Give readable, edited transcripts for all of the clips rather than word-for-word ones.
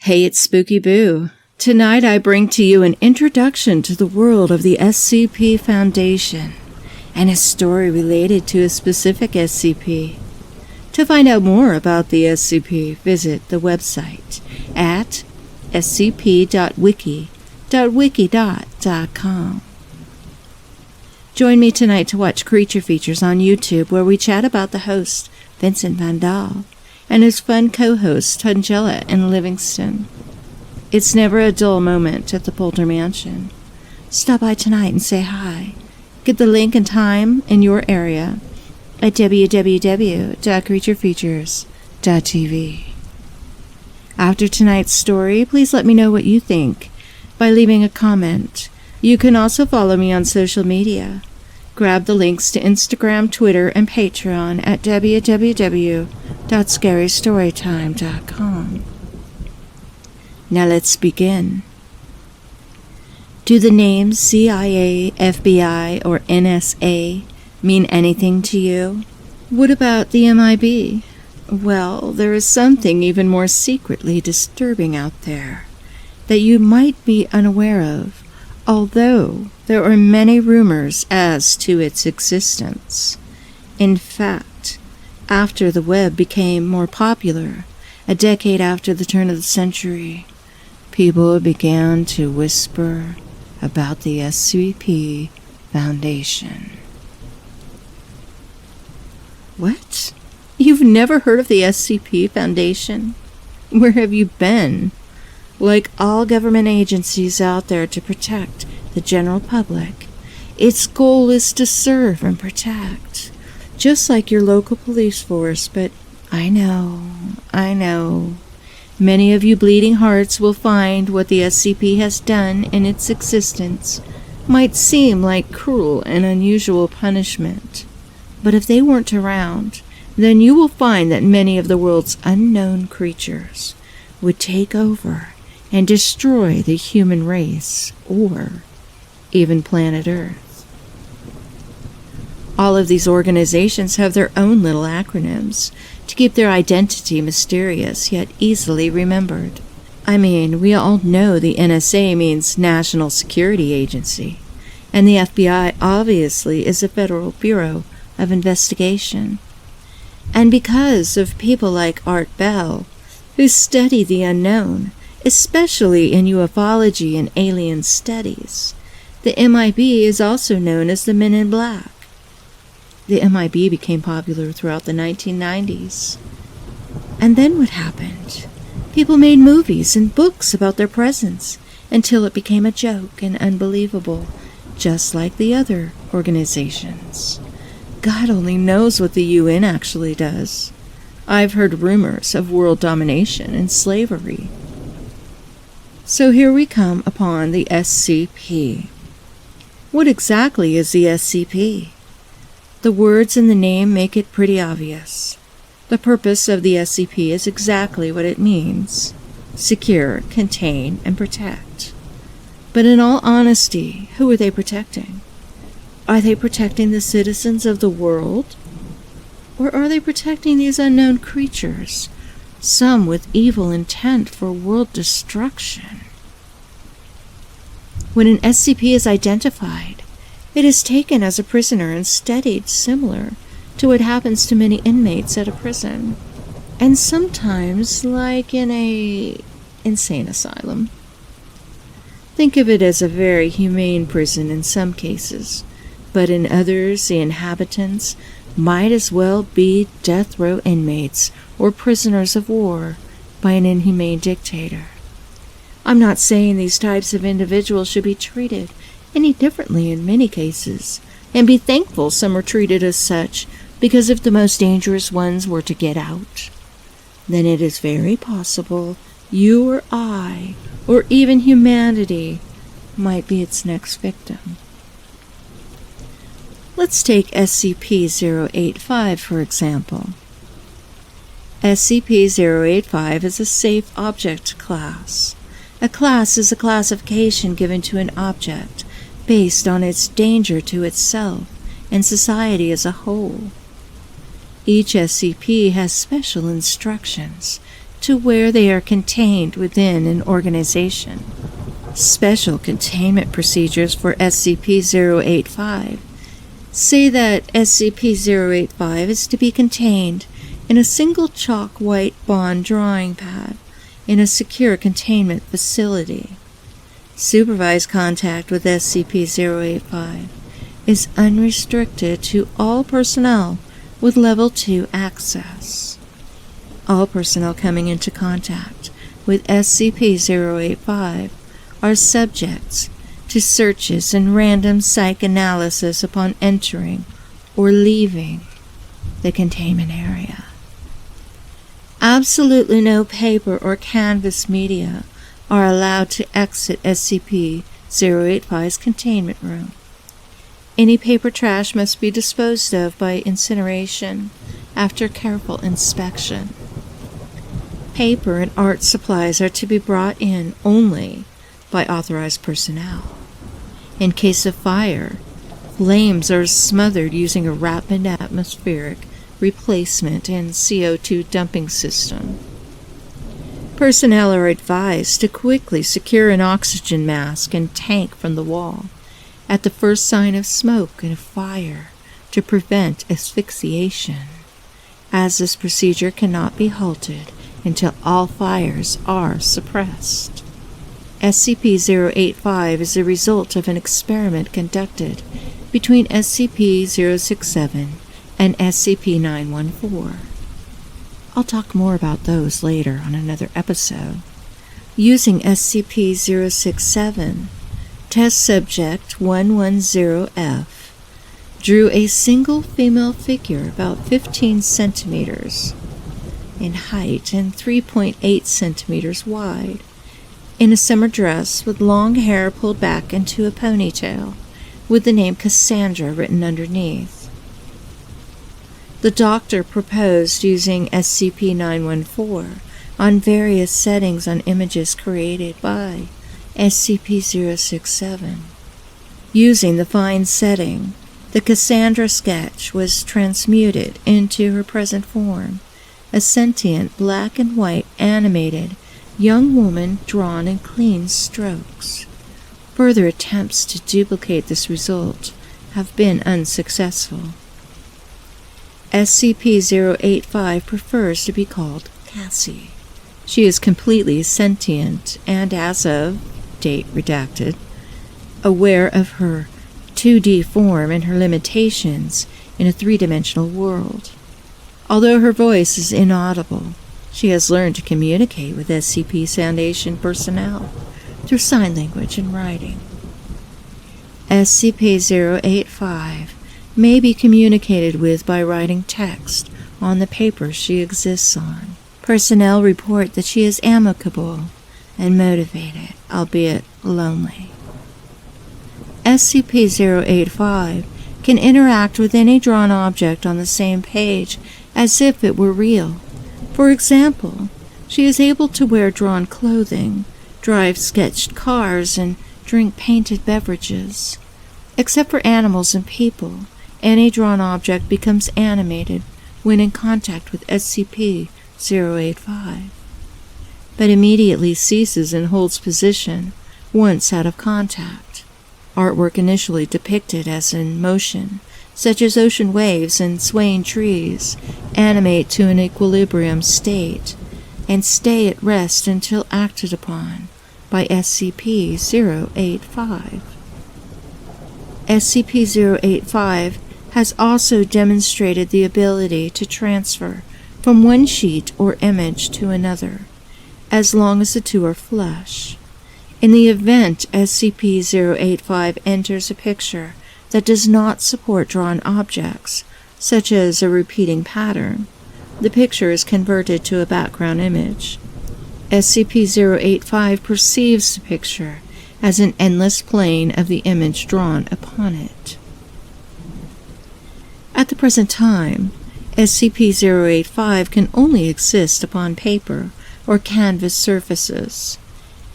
Hey, it's Spooky Boo. Tonight I bring to you an introduction to the world of the SCP Foundation and a story related to a specific SCP. To find out more about the SCP, visit the website at scp.wiki.com. Join me tonight to watch Creature Features on YouTube, where we chat about the host, Vincent Van Dahl, and his fun co-hosts, Tangela and Livingston. It's never a dull moment at the Polter Mansion. Stop by tonight and say hi. Get the link and time in your area at www.creaturefeatures.tv. After tonight's story, please let me know what you think by leaving a comment. You can also follow me on social media. Grab the links to Instagram, Twitter, and Patreon at www.scarystorytime.com. Now let's begin. Do the names CIA, FBI, or NSA mean anything to you? What about the MIB? Well, there is something even more secretly disturbing out there that you might be unaware of, although there are many rumors as to its existence. In fact, after the web became more popular, a decade after the turn of the century, people began to whisper about the SCP Foundation. What? You've never heard of the SCP Foundation? Where have you been? Like all government agencies out there to protect the general public, its goal is to serve and protect, just like your local police force. But I know, many of you bleeding hearts will find what the SCP has done in its existence might seem like cruel and unusual punishment. But if they weren't around, then you will find that many of the world's unknown creatures would take over and destroy the human race, or even planet Earth. All of these organizations have their own little acronyms to keep their identity mysterious yet easily remembered. I mean, we all know the NSA means National Security Agency, and the FBI obviously is the Federal Bureau of Investigation. And because of people like Art Bell, who study the unknown, especially in ufology and alien studies, the MIB is also known as the Men in Black. The MIB became popular throughout the 1990s. And then what happened? People made movies and books about their presence until it became a joke and unbelievable, just like the other organizations. God only knows what the UN actually does. I've heard rumors of world domination and slavery. So here we come upon the SCP. What exactly is the SCP? The words in the name make it pretty obvious. The purpose of the SCP is exactly what it means: secure, contain, and protect. But in all honesty, who are they protecting? Are they protecting the citizens of the world? Or are they protecting these unknown creatures, some with evil intent for world destruction? When an SCP is identified, it is taken as a prisoner and studied, similar to what happens to many inmates at a prison, and sometimes like in a insane asylum. Think of it as a very humane prison in some cases, but in others the inhabitants might as well be death row inmates or prisoners of war by an inhumane dictator. I'm not saying these types of individuals should be treated any differently in many cases, and be thankful some are treated as such, because if the most dangerous ones were to get out, then it is very possible you or I, or even humanity, might be its next victim. Let's take SCP-085 for example. SCP-085 is a safe object class. A class is a classification given to an object based on its danger to itself and society as a whole. Each SCP has special instructions to where they are contained within an organization. Special containment procedures for SCP-085 say that SCP-085 is to be contained in a single chalk white bond drawing pad in a secure containment facility. Supervised contact with SCP-085 is unrestricted to all personnel with Level 2 access. All personnel coming into contact with SCP-085 are subjects to searches and random psych-analysis upon entering or leaving the containment area. Absolutely no paper or canvas media are allowed to exit SCP-085's containment room. Any paper trash must be disposed of by incineration after careful inspection. Paper and art supplies are to be brought in only by authorized personnel. In case of fire, flames are smothered using a rapid atmospheric replacement and CO2 dumping system. Personnel are advised to quickly secure an oxygen mask and tank from the wall at the first sign of smoke and fire to prevent asphyxiation, as this procedure cannot be halted until all fires are suppressed. SCP-085 is the result of an experiment conducted between SCP-067 and SCP-914. I'll talk more about those later on another episode. Using SCP-067, Test Subject 110F drew a single female figure about 15 centimeters in height and 3.8 centimeters wide, in a summer dress with long hair pulled back into a ponytail, with the name Cassandra written underneath. The doctor proposed using SCP-914 on various settings on images created by SCP-067. Using the fine setting, the Cassandra sketch was transmuted into her present form, a sentient black and white animated young woman drawn in clean strokes. Further attempts to duplicate this result have been unsuccessful. SCP-085 prefers to be called Cassie. She is completely sentient and, as of date redacted, aware of her 2D form and her limitations in a three-dimensional world. Although her voice is inaudible, she has learned to communicate with SCP Foundation personnel through sign language and writing. SCP-085 may be communicated with by writing text on the paper she exists on. Personnel report that she is amicable and motivated, albeit lonely. SCP-085 can interact with any drawn object on the same page as if it were real. For example, she is able to wear drawn clothing, drive sketched cars, and drink painted beverages. Except for animals and people, any drawn object becomes animated when in contact with SCP-085, but immediately ceases and holds position once out of contact. Artwork initially depicted as in motion, such as ocean waves and swaying trees, animate to an equilibrium state and stay at rest until acted upon by SCP-085. SCP-085 has also demonstrated the ability to transfer from one sheet or image to another, as long as the two are flush. In the event SCP-085 enters a picture that does not support drawn objects, such as a repeating pattern, the picture is converted to a background image. SCP-085 perceives the picture as an endless plane of the image drawn upon it. At the present time, SCP-085 can only exist upon paper or canvas surfaces.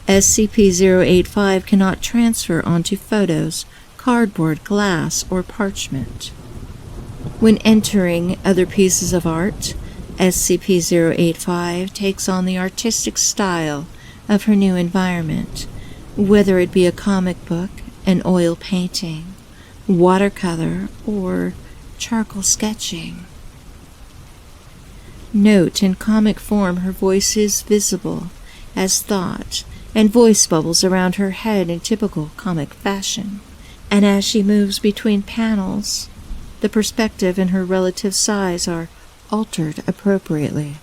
SCP-085 cannot transfer onto photos, cardboard, glass, or parchment. When entering other pieces of art, SCP-085 takes on the artistic style of her new environment, whether it be a comic book, an oil painting, watercolor, or charcoal sketching. Note, in comic form her voice is visible as thought, and voice bubbles around her head in typical comic fashion. And as she moves between panels, the perspective and her relative size are altered appropriately.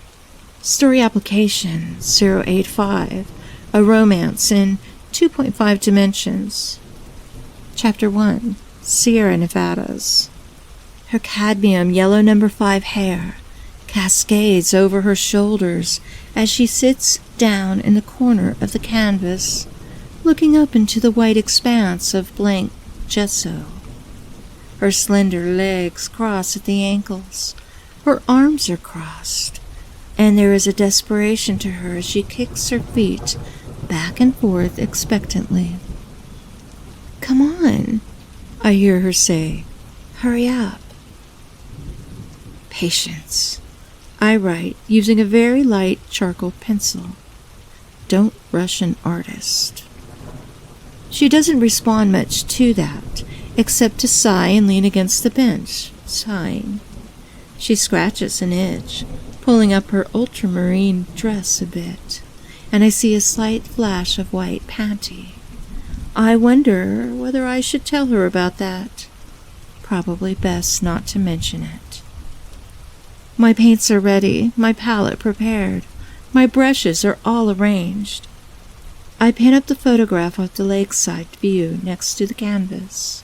Story application 085, a romance in 2.5 dimensions. Chapter 1, Sierra Nevadas. Her cadmium yellow number 5 hair cascades over her shoulders as she sits down in the corner of the canvas, looking up into the white expanse of blank gesso. Her slender legs cross at the ankles, her arms are crossed, and there is a desperation to her as she kicks her feet back and forth expectantly. "Come on," I hear her say. "Hurry up." "Patience," I write, using a very light charcoal pencil. "Don't rush an artist." She doesn't respond much to that, except to sigh and lean against the bench, sighing. She scratches an itch, pulling up her ultramarine dress a bit, and I see a slight flash of white panty. I wonder whether I should tell her about that. Probably best not to mention it. My paints are ready, my palette prepared, my brushes are all arranged. I pin up the photograph of the lakeside view next to the canvas,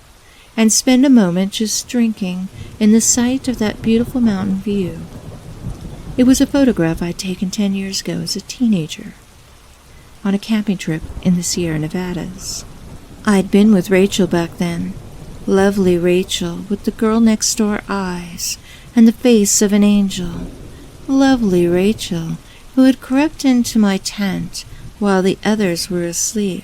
and spend a moment just drinking in the sight of that beautiful mountain view. It was a photograph I'd taken 10 years ago as a teenager, on a camping trip in the Sierra Nevadas. I'd been with Rachel back then, lovely Rachel with the girl next door eyes and the face of an angel. Lovely Rachel, who had crept into my tent while the others were asleep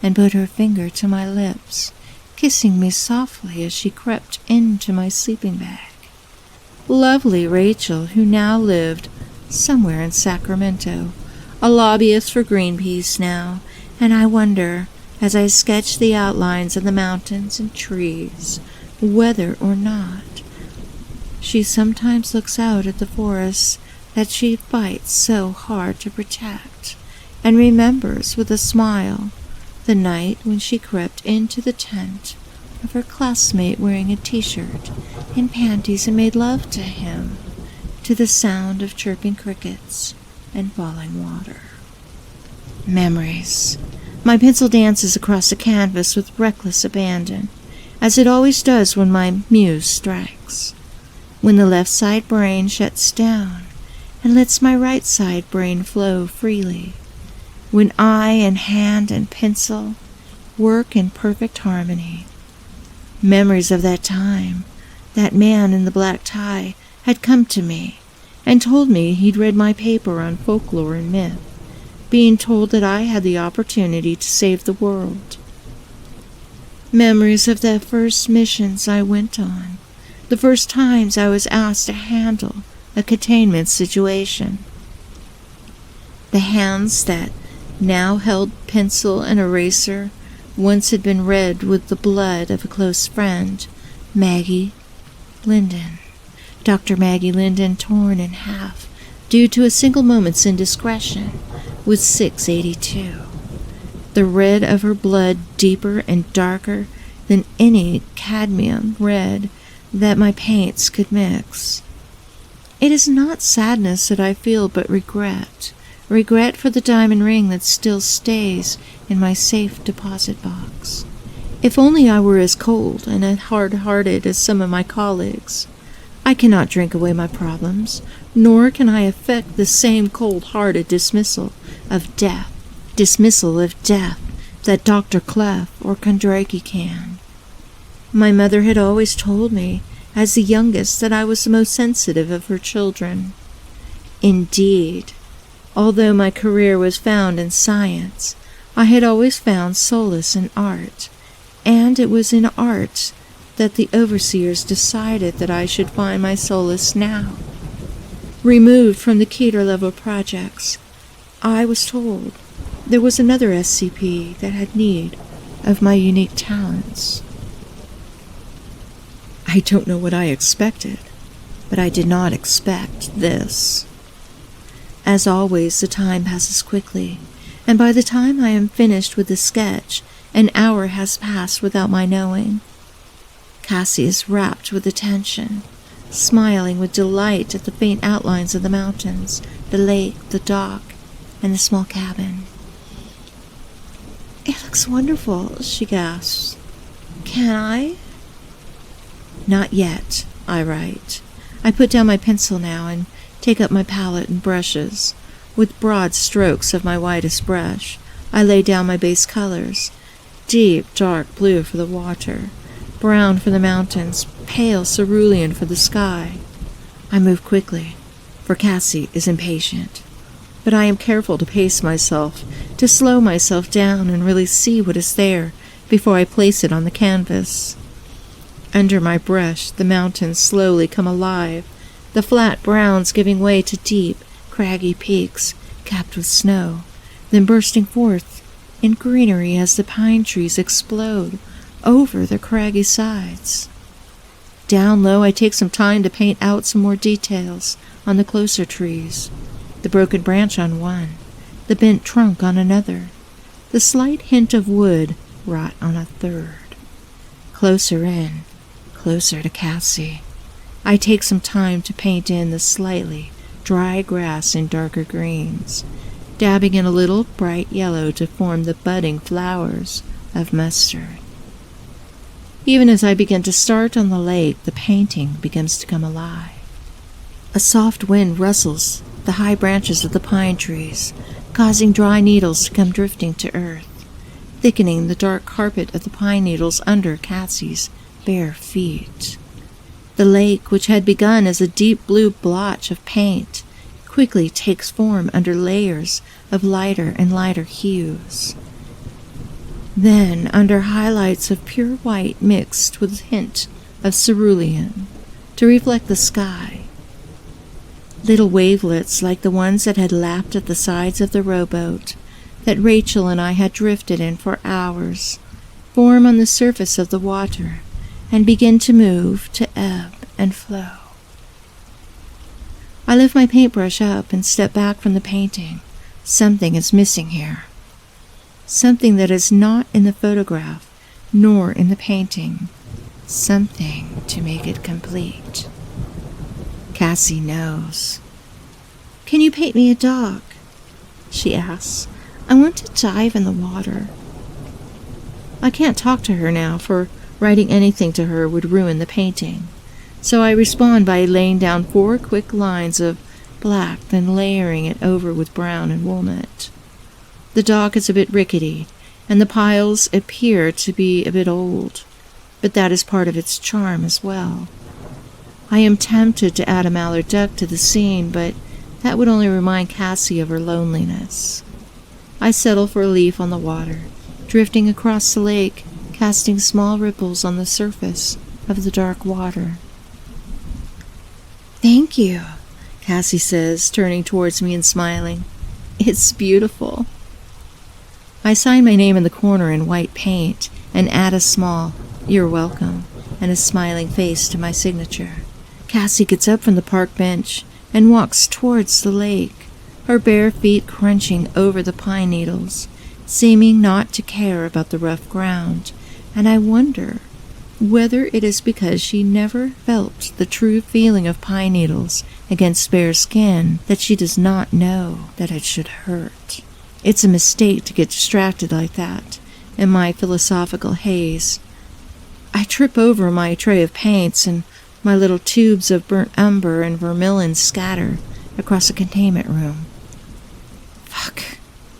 and put her finger to my lips, kissing me softly as she crept into my sleeping bag. Lovely Rachel, who now lived somewhere in Sacramento, a lobbyist for Greenpeace now, and I wonder, as I sketch the outlines of the mountains and trees, whether or not she sometimes looks out at the forests that she fights so hard to protect, and remembers with a smile the night when she crept into the tent of her classmate wearing a t-shirt and panties and made love to him to the sound of chirping crickets and falling water. Memories. My pencil dances across the canvas with reckless abandon, as it always does when my muse strikes. When the left side brain shuts down and lets my right side brain flow freely. When eye and hand and pencil work in perfect harmony. Memories of that time, that man in the black tie had come to me and told me he'd read my paper on folklore and myth, being told that I had the opportunity to save the world. Memories of the first missions I went on, the first times I was asked to handle a containment situation. The hands that now held pencil and eraser once had been red with the blood of a close friend, Maggie Linden. Dr. Maggie Linden torn in half due to a single moment's indiscretion with 682. The red of her blood deeper and darker than any cadmium red that my paints could mix. It is not sadness that I feel, but regret. Regret for the diamond ring that still stays in my safe deposit box. If only I were as cold and as hard-hearted as some of my colleagues. I cannot drink away my problems, nor can I effect the same cold-hearted dismissal of death that Dr. Clef or Kondraki can. My mother had always told me, as the youngest, that I was the most sensitive of her children. Indeed, although my career was found in science, I had always found solace in art, and it was in art that the overseers decided that I should find my solace now. removed from the Keter-level projects. I was told there was another SCP that had need of my unique talents. I don't know what I expected, but I did not expect this. As always, the time passes quickly, and by the time I am finished with the sketch, an hour has passed without my knowing. Cassie is rapt with attention, smiling with delight at the faint outlines of the mountains, the lake, the dock, and the small cabin. "It looks wonderful," she gasps. "Can I?" "Not yet," I write. I put down my pencil now and take up my palette and brushes. With broad strokes of my widest brush, I lay down my base colors: deep, dark blue for the water, brown for the mountains, pale cerulean for the sky. I move quickly, for Cassie is impatient. But I am careful to pace myself, to slow myself down and really see what is there before I place it on the canvas. Under my brush, the mountains slowly come alive, the flat browns giving way to deep, craggy peaks capped with snow, then bursting forth in greenery as the pine trees explode over their craggy sides. Down low, I take some time to paint out some more details on the closer trees. The broken branch on one, the bent trunk on another, the slight hint of wood rot on a third. Closer in, closer to Cassie, I take some time to paint in the slightly dry grass in darker greens, dabbing in a little bright yellow to form the budding flowers of mustard. Even as I begin to start on the lake, the painting begins to come alive. A soft wind rustles the high branches of the pine trees, causing dry needles to come drifting to earth, thickening the dark carpet of the pine needles under Cassie's bare feet. The lake, which had begun as a deep blue blotch of paint, quickly takes form under layers of lighter and lighter hues. Then, under highlights of pure white mixed with a hint of cerulean, to reflect the sky, little wavelets like the ones that had lapped at the sides of the rowboat that Rachel and I had drifted in for hours, form on the surface of the water and begin to move, to ebb and flow. I lift my paintbrush up and step back from the painting. Something is missing here. Something that is not in the photograph, nor in the painting. Something to make it complete. Cassie knows. "Can you paint me a dog?" she asks. "I want to dive in the water." I can't talk to her now, for writing anything to her would ruin the painting. So I respond by laying down 4 quick lines of black, then layering it over with brown and walnut. The dog is a bit rickety, and the piles appear to be a bit old, but that is part of its charm as well. I am tempted to add a mallard duck to the scene, but that would only remind Cassie of her loneliness. I settle for a leaf on the water, drifting across the lake, casting small ripples on the surface of the dark water. "Thank you," Cassie says, turning towards me and smiling. "It's beautiful." I sign my name in the corner in white paint and add a small "You're welcome" and a smiling face to my signature. Cassie gets up from the park bench and walks towards the lake, her bare feet crunching over the pine needles, seeming not to care about the rough ground, and I wonder whether it is because she never felt the true feeling of pine needles against bare skin that she does not know that it should hurt. It's a mistake to get distracted like that in my philosophical haze. I trip over my tray of paints, and my little tubes of burnt umber and vermilion scatter across the containment room. Fuck,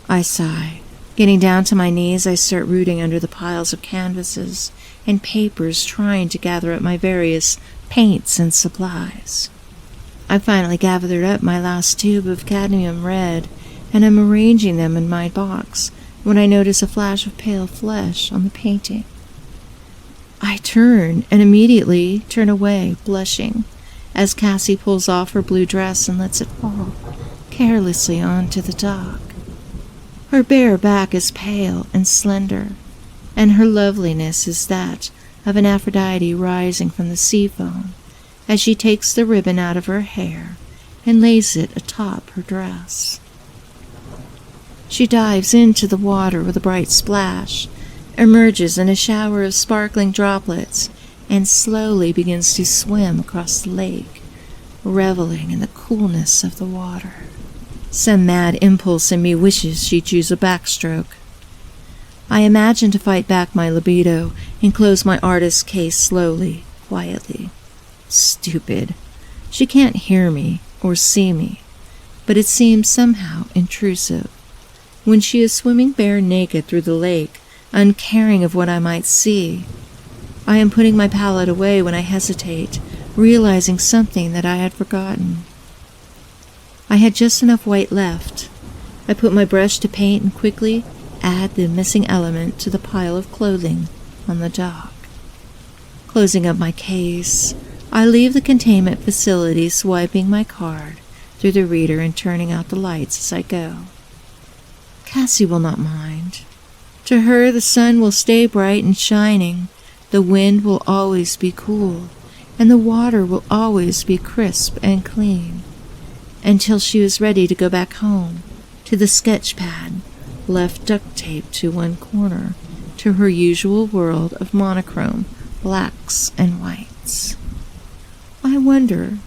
I sigh. Getting down to my knees, I start rooting under the piles of canvases and papers, trying to gather up my various paints and supplies. I finally gathered up my last tube of cadmium red, and am arranging them in my box when I notice a flash of pale flesh on the painting. I turn and immediately turn away, blushing, as Cassie pulls off her blue dress and lets it fall carelessly onto the dock. Her bare back is pale and slender, and her loveliness is that of an Aphrodite rising from the sea foam as she takes the ribbon out of her hair and lays it atop her dress. She dives into the water with a bright splash, emerges in a shower of sparkling droplets, and slowly begins to swim across the lake, reveling in the coolness of the water. Some mad impulse in me wishes she'd choose a backstroke. I imagine to fight back my libido and close my artist's case slowly, quietly. Stupid. She can't hear me or see me, but it seems somehow intrusive. When she is swimming bare naked through the lake, uncaring of what I might see, I am putting my palette away when I hesitate, realizing something that I had forgotten. I had just enough white left. I put my brush to paint and quickly add the missing element to the pile of clothing on the dock. Closing up my case, I leave the containment facility, swiping my card through the reader and turning out the lights as I go. Cassie will not mind. To her, the sun will stay bright and shining, the wind will always be cool, and the water will always be crisp and clean, until she was ready to go back home, to the sketch pad, left duct taped to one corner, to her usual world of monochrome blacks and whites. I wonder,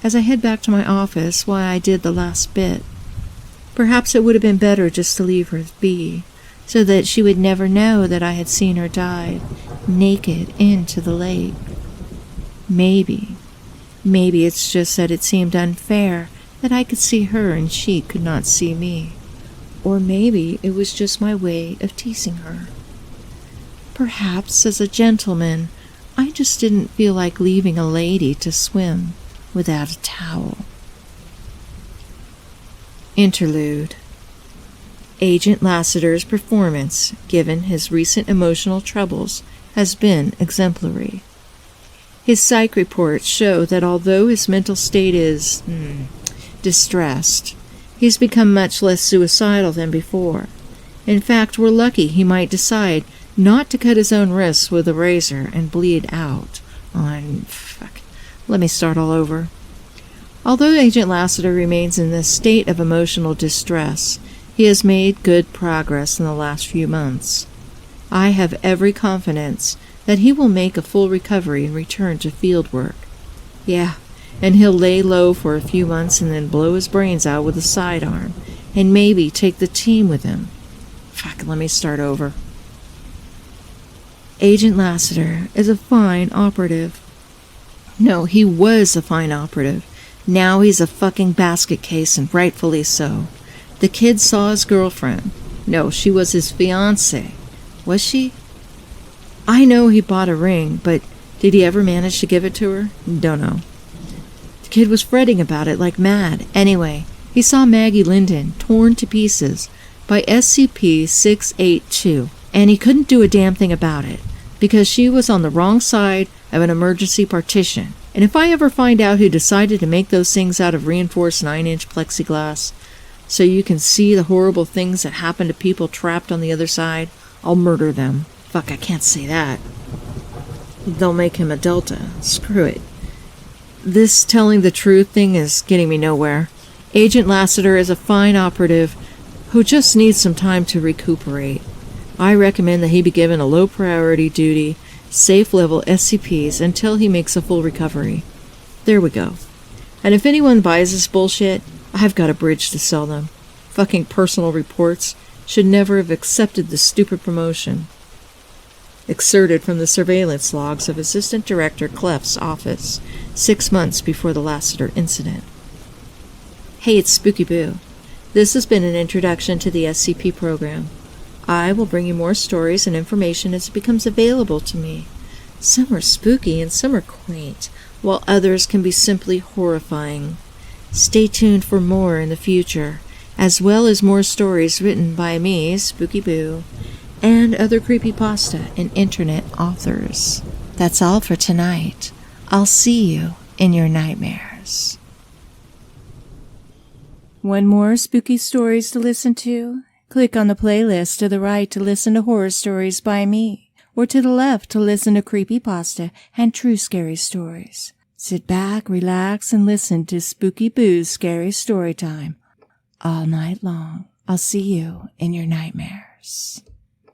as I head back to my office, why I did the last bit. Perhaps it would have been better just to leave her be, so that she would never know that I had seen her dive naked into the lake. Maybe it's just that it seemed unfair that I could see her and she could not see me. Or maybe it was just my way of teasing her. Perhaps, as a gentleman, I just didn't feel like leaving a lady to swim without a towel. Interlude. Agent Lassiter's performance, given his recent emotional troubles, has been exemplary. His psych reports show that although his mental state is distressed, he's become much less suicidal than before. In fact, we're lucky he might decide not to cut his own wrists with a razor and bleed out on... Let me start all over. Although Agent Lassiter remains in this state of emotional distress, he has made good progress in the last few months. I have every confidence that he will make a full recovery and return to field work. Yeah, and he'll lay low for a few months and then blow his brains out with a sidearm, and maybe take the team with him. Let me start over. Agent Lassiter is a fine operative. No, he was a fine operative. Now he's a fucking basket case, and rightfully so. The kid saw his girlfriend. No, she was his fiancée. Was she? I know he bought a ring, but did he ever manage to give it to her? Don't know. The kid was fretting about it like mad. Anyway, he saw Maggie Linden torn to pieces by SCP-085, and he couldn't do a damn thing about it, because she was on the wrong side of an emergency partition. And if I ever find out who decided to make those things out of reinforced 9-inch plexiglass, so you can see the horrible things that happen to people trapped on the other side, I'll murder them. I can't say that. They'll make him a Delta. Screw it. This telling the truth thing is getting me nowhere. Agent Lassiter is a fine operative who just needs some time to recuperate. I recommend that he be given a low-priority duty, safe-level SCPs until he makes a full recovery. There we go. And if anyone buys this bullshit, I've got a bridge to sell them. Fucking personal reports should never have accepted this stupid promotion. Excerpted from the surveillance logs of Assistant Director Clef's office, 6 months before the Lassiter incident. Hey, it's Spooky Boo. This has been an introduction to the SCP program. I will bring you more stories and information as it becomes available to me. Some are spooky and some are quaint, while others can be simply horrifying. Stay tuned for more in the future, as well as more stories written by me, Spooky Boo, and other creepypasta and internet authors. That's all for tonight. I'll see you in your nightmares. Want more spooky stories to listen to? Click on the playlist to the right to listen to horror stories by me, or to the left to listen to creepypasta and true scary stories. Sit back, relax, and listen to Spooky Boo's Scary Story Time all night long. I'll see you in your nightmares.